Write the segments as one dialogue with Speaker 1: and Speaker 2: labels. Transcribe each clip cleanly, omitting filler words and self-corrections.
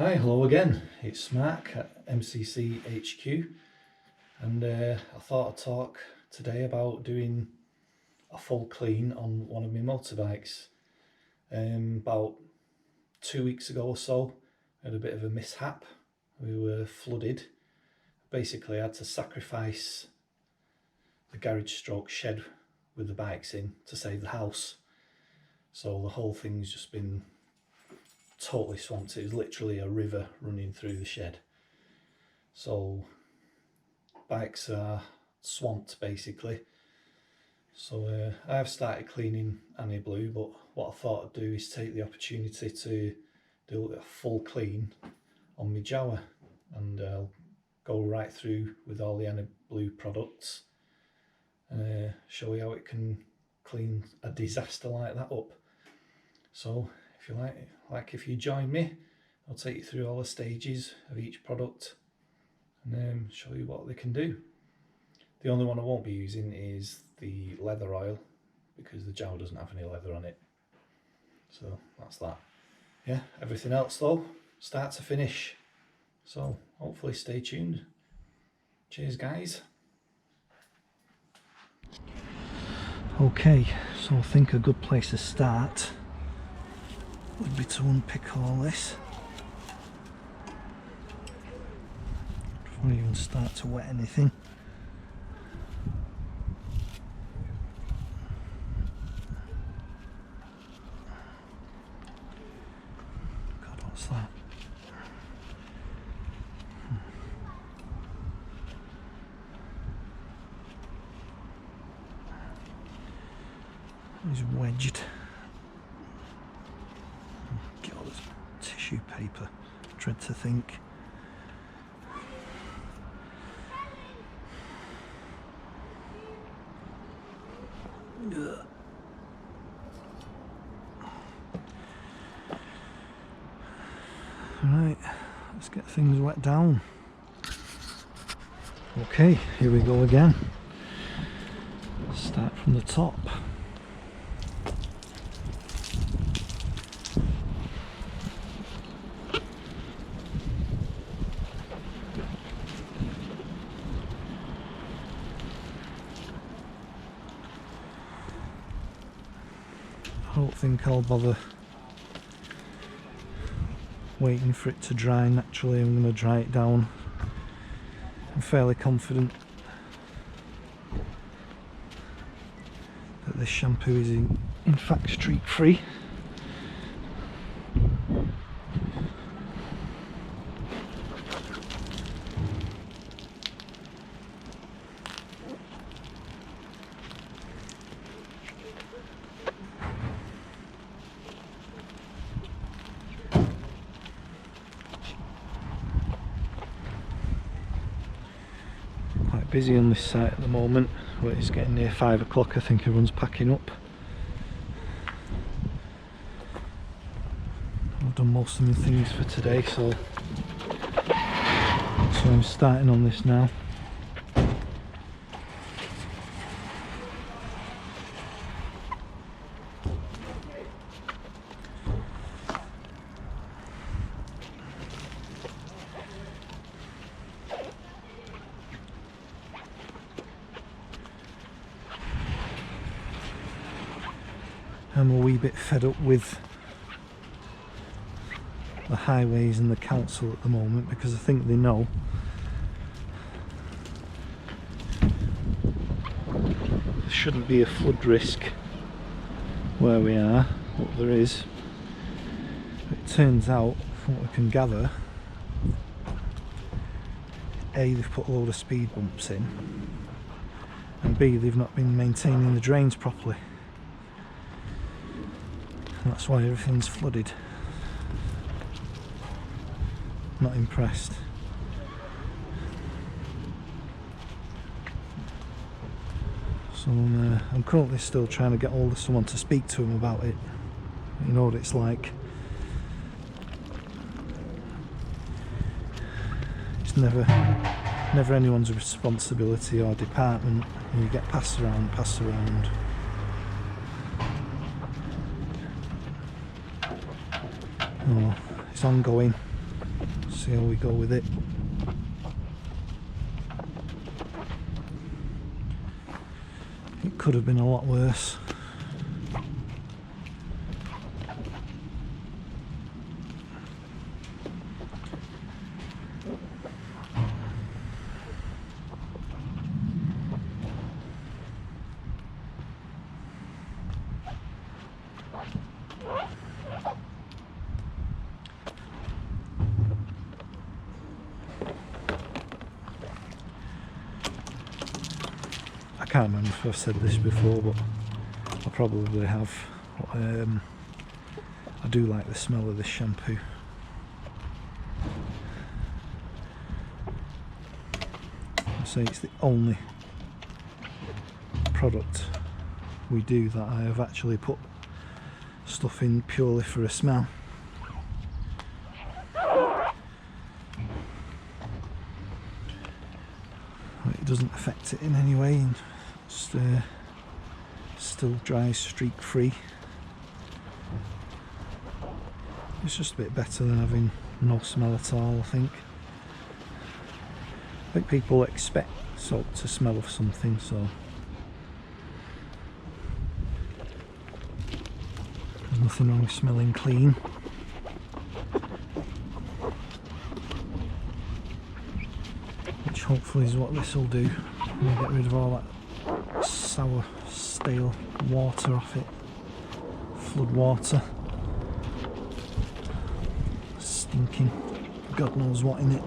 Speaker 1: Hi, hello again. It's Mark at MCC HQ, and I thought I'd talk today about doing a full clean on one of my motorbikes. About 2 weeks ago or so, I had a bit of a mishap. We were flooded. Basically, I had to sacrifice the garage stroke shed with the bikes in to save the house. So the whole thing's just been totally swamped. It was literally a river running through the shed. So bikes are swamped basically. So I have started cleaning Annie Blue, but what I thought I'd do is take the opportunity to do a full clean on my Jawa, and I'll go right through with all the Annie Blue products and show you how it can clean a disaster like that up. So if you like if you join me, I'll take you through all the stages of each product and show you what they can do. The only one I won't be using is the leather oil, because the Jawa doesn't have any leather on it. So that's that. Yeah, everything else though, start to finish. So hopefully stay tuned. Cheers guys. Okay, so I think a good place to start would be to unpick all this before you even start to wet anything. God, what's that? It's wedged. Get all this tissue paper. Dread to think. Ugh. Right, let's get things wet down. Okay, here we go again. Start from the top. I don't think I'll bother waiting for it to dry naturally. I'm going to dry it down. I'm fairly confident that this shampoo is in fact streak free. Busy on this site at the moment, but it's getting near 5 o'clock. I think everyone's packing up. I've done most of my things for today, so I'm starting on this now. I'm a wee bit fed up with the highways and the council at the moment, because I think they know there shouldn't be a flood risk where we are, but there is. It turns out, from what we can gather, A, they've put a load of speed bumps in, and B, they've not been maintaining the drains properly. And that's why everything's flooded. Not impressed. So I'm currently still trying to get hold of someone to speak to him about it. You know what it's like. It's never anyone's responsibility or department. You get passed around. Oh, it's ongoing. See how we go with it. It could have been a lot worse. I can't remember if I've said this before, but I probably have. I do like the smell of this shampoo. I say it's the only product we do that I have actually put stuff in purely for a smell. It doesn't affect it in any way, and still dries streak free. It's just a bit better than having no smell at all, I think. I think people expect salt to smell of something, so there's nothing wrong with smelling clean. Which hopefully is what this will do. We'll get rid of all that sour, stale water off it. Flood water. Stinking God knows what in it.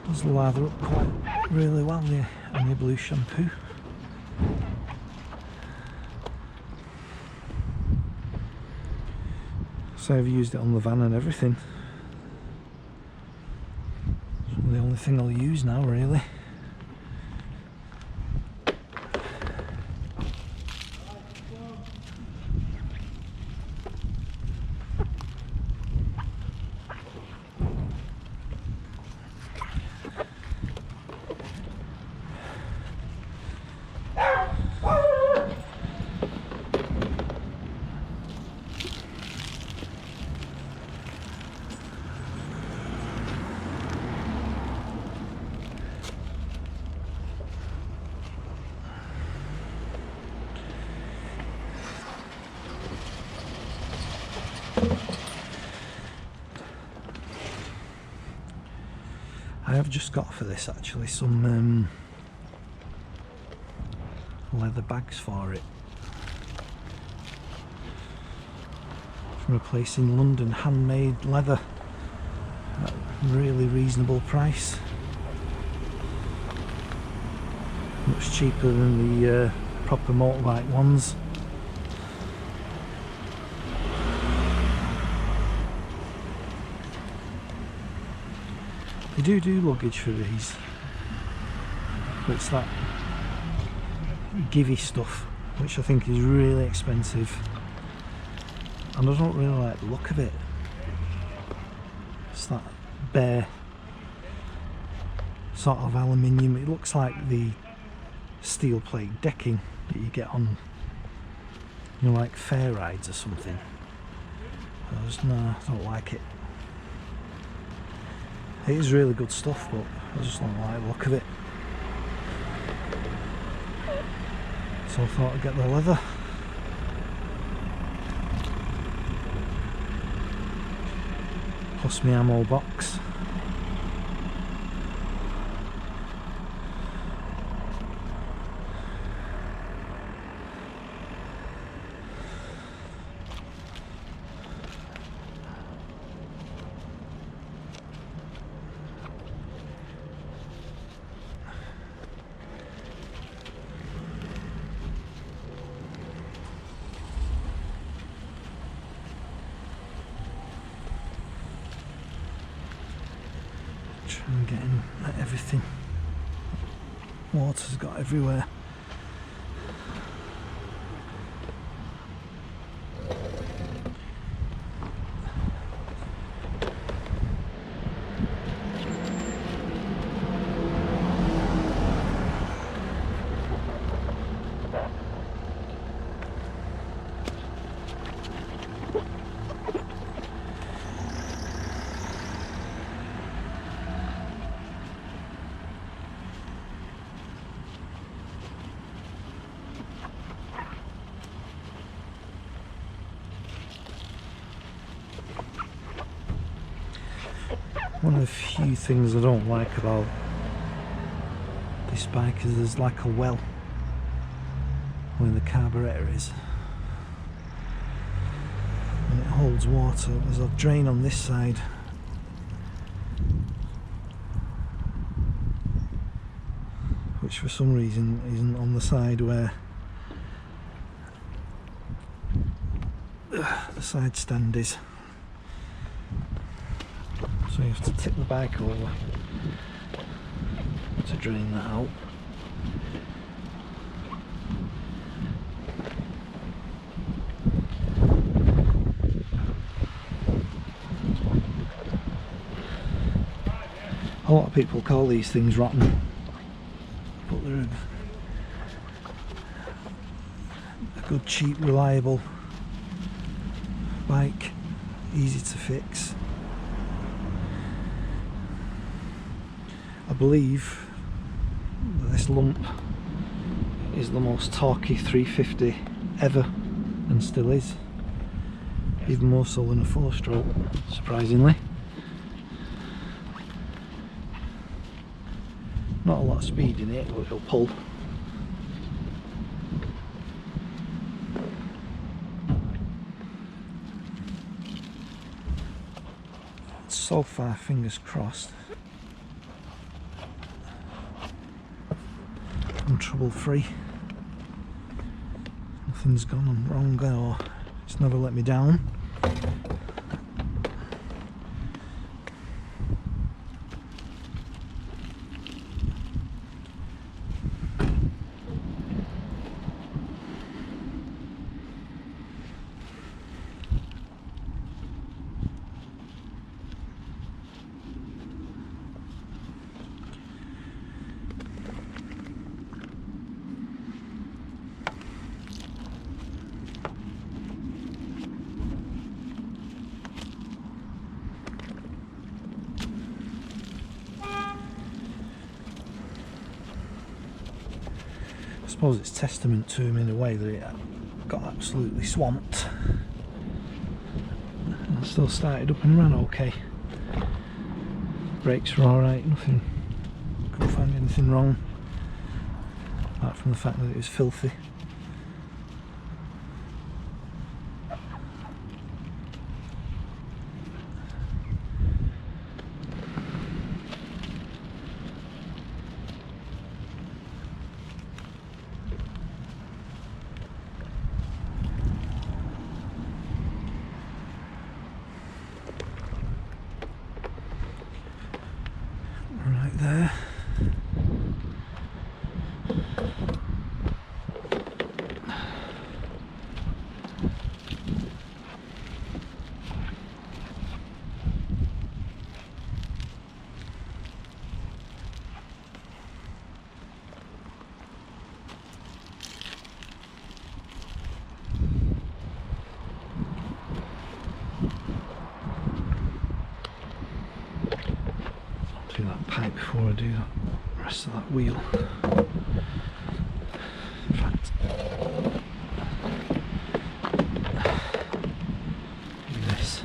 Speaker 1: Does lather up quite really well the Only Blue shampoo. So I've used it on the van and everything. It's the only thing I'll use now, really. I have just got for this actually some leather bags for it from a place in London, handmade leather at a really reasonable price, much cheaper than the proper motorbike ones. They do luggage for these, but it's that givey stuff which I think is really expensive, and I don't really like the look of it. It's that bare sort of aluminium. It looks like the steel plate decking that you get on, you know, like fair rides or something. No, I don't like it. It is really good stuff, but I just don't like the look of it. So I thought I'd get the leather. Plus my ammo box. Try and get in at everything. Water's got everywhere. One of the few things I don't like about this bike is there's like a well where the carburettor is, and it holds water. There's a drain on this side, which for some reason isn't on the side where the side stand is. So you have to tip the bike over to drain that out. A lot of people call these things rotten, but they're a good, cheap, reliable bike, easy to fix. I believe that this lump is the most torquey 350 ever, and still is, even more so than a 4-stroke, surprisingly. Not a lot of speed in it, but it'll pull. So far, fingers crossed, I'm trouble free. Nothing's gone wrong, or it's never let me down. I suppose it's testament to him in a way that it got absolutely swamped and still started up and ran okay. Brakes were alright, nothing, couldn't find anything wrong apart from the fact that it was filthy. Right there. Do that pipe before I do the rest of that wheel. In fact, do this.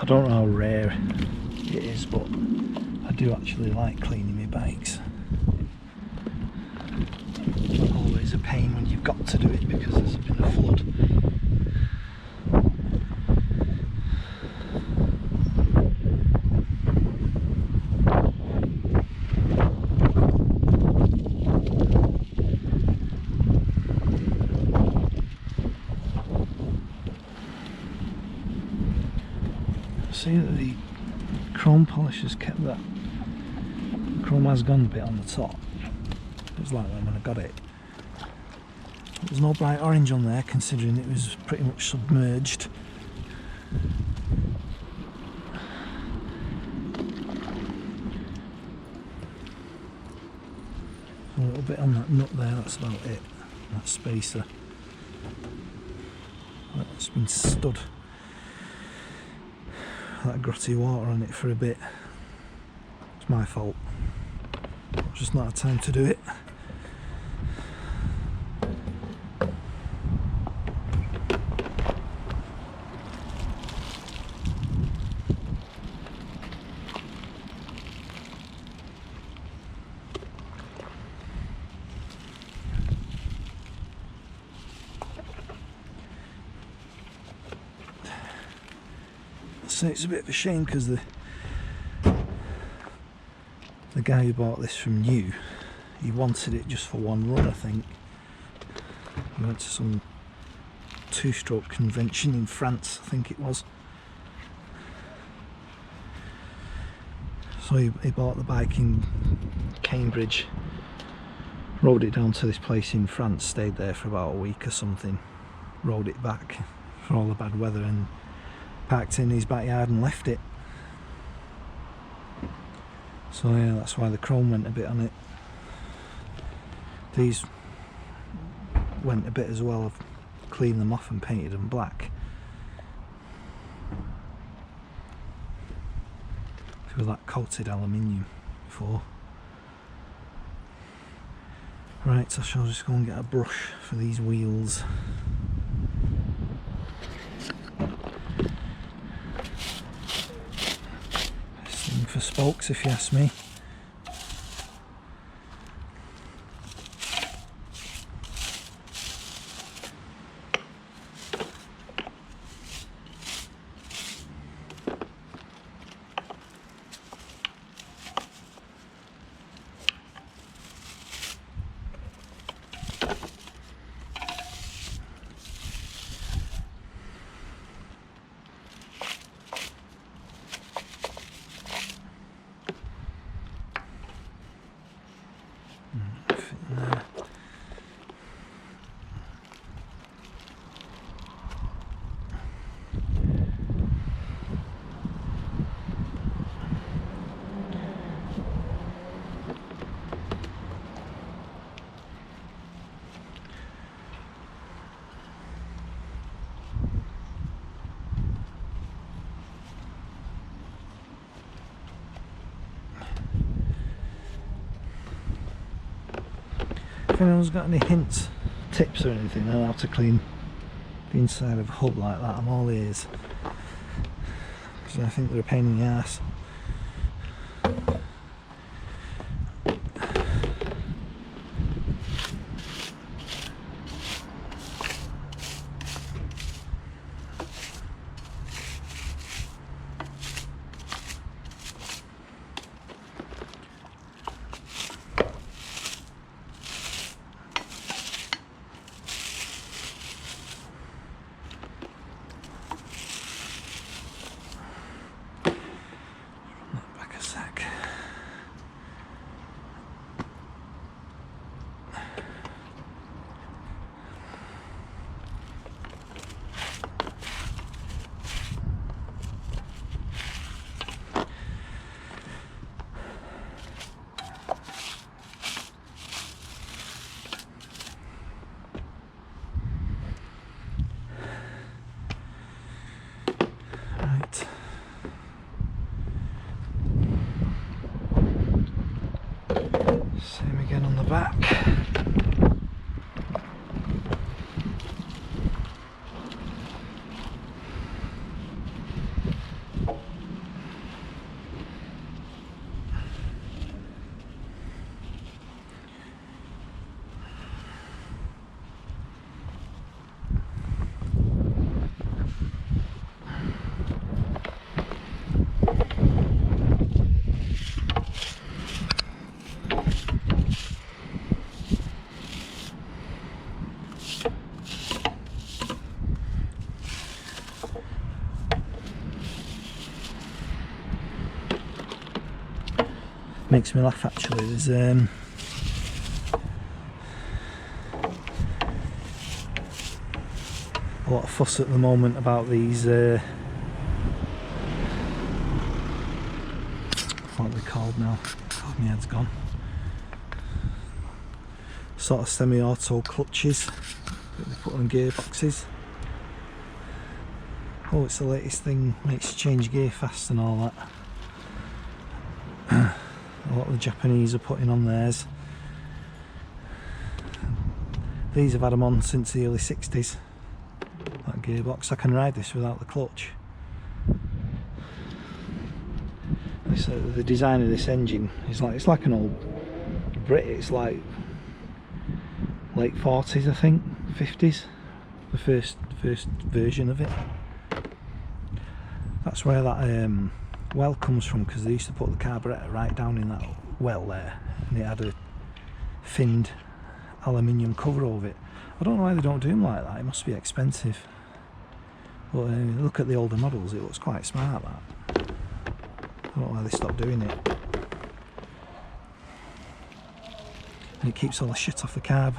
Speaker 1: I don't know how rare it is, but I do actually like cleaning my bikes. Always a pain when you've got to do it because there's been a flood. See that the chrome polish has kept that. The chrome has gone a bit on the top. It was like when I got it. There's no bright orange on there considering it was pretty much submerged. A little bit on that nut there, that's about it. That spacer. That's been stood. That grotty water on it for a bit. It's my fault. Just not had time to do it. So it's a bit of a shame because the guy who bought this from new, he wanted it just for one run, I think. He went to some two-stroke convention in France, I think it was. So he bought the bike in Cambridge, rode it down to this place in France, stayed there for about a week or something, rode it back for all the bad weather and parked in his backyard and left it. So yeah, that's why the chrome went a bit on it. These went a bit as well. I've cleaned them off and painted them black. It was like coated aluminium before. Right, so I shall just go and get a brush for these wheels. For spokes, if you ask me. If anyone's got any hints, tips or anything on how to clean the inside of a hub like that, I'm all ears. Because I think they're a pain in the arse. Same again on the back. makes me laugh actually. There's a lot of fuss at the moment about these what are they called now? God, my head's gone. Sort of semi-auto clutches that they put on gearboxes. Oh, it's the latest thing, makes you change gear fast and all that. A lot of the Japanese are putting on theirs. These have had them on since the early 60s. That gearbox. I can ride this without the clutch. The design of this engine is like, it's like an old Brit. It's like late 40s, I think, 50s. The first version of it. That's where that well comes from, because they used to put the carburettor right down in that well there, and it had a finned aluminium cover over it. I don't know why they don't do them like that. It must be expensive. But look at the older models, it looks quite smart, that. I don't know why they stopped doing it. And it keeps all the shit off the carb.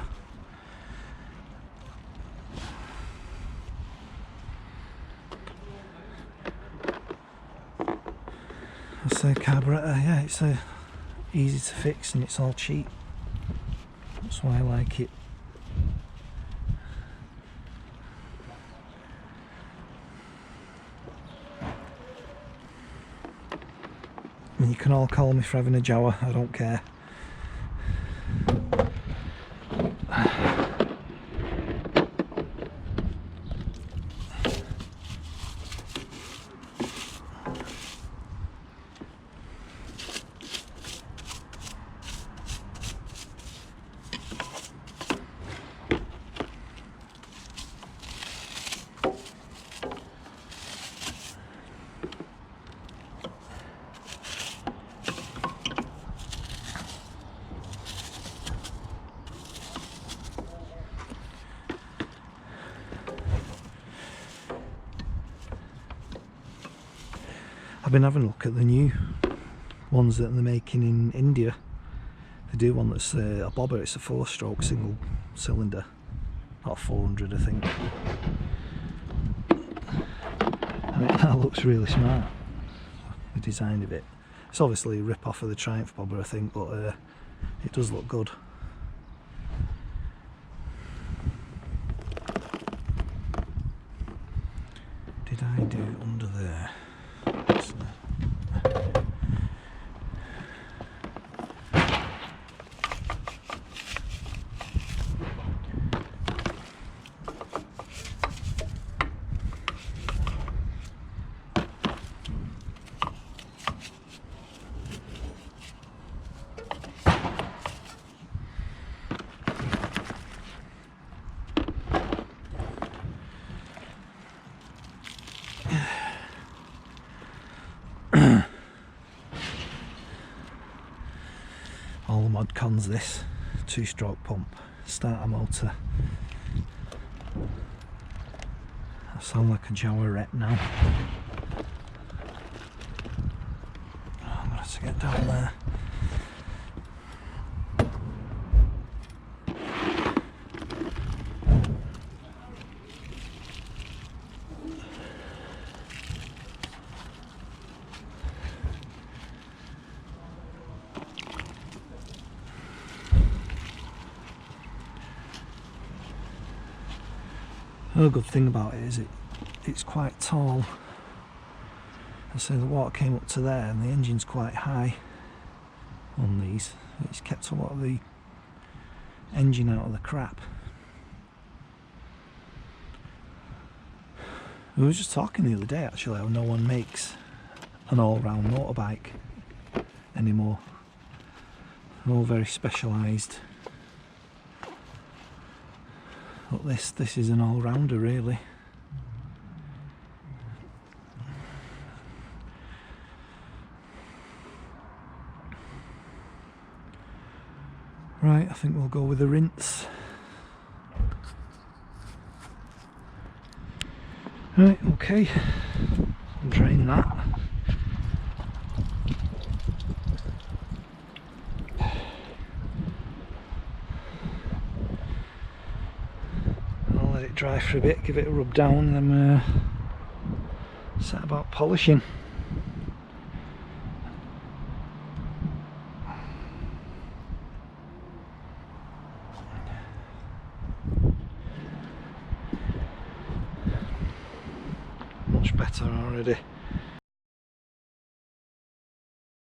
Speaker 1: That's a carburettor, yeah, it's easy to fix and it's all cheap. That's why I like it. And you can all call me for having a Jawa, I don't care. I've been having a look at the new ones that they're making in India. They do one that's a bobber, it's a 4-stroke single cylinder, not 400 I think. I mean, that looks really smart, the design of it. It's obviously a rip-off of the Triumph bobber I think, but it does look good. Did I do under there? All the mod cons this 2-stroke pump, starter motor. I sound like a Jawa rep now. I'm gonna have to get down there. The good thing about it is it's quite tall. I say the water came up to there and the engine's quite high on these. It's kept a lot of the engine out of the crap. We were just talking the other day actually how no one makes an all-round motorbike anymore. They're all very specialised. But this is an all-rounder really. Right, I think we'll go with the rinse. Right, okay, drain that. dry for a bit, give it a rub down, then set about polishing. Much better already.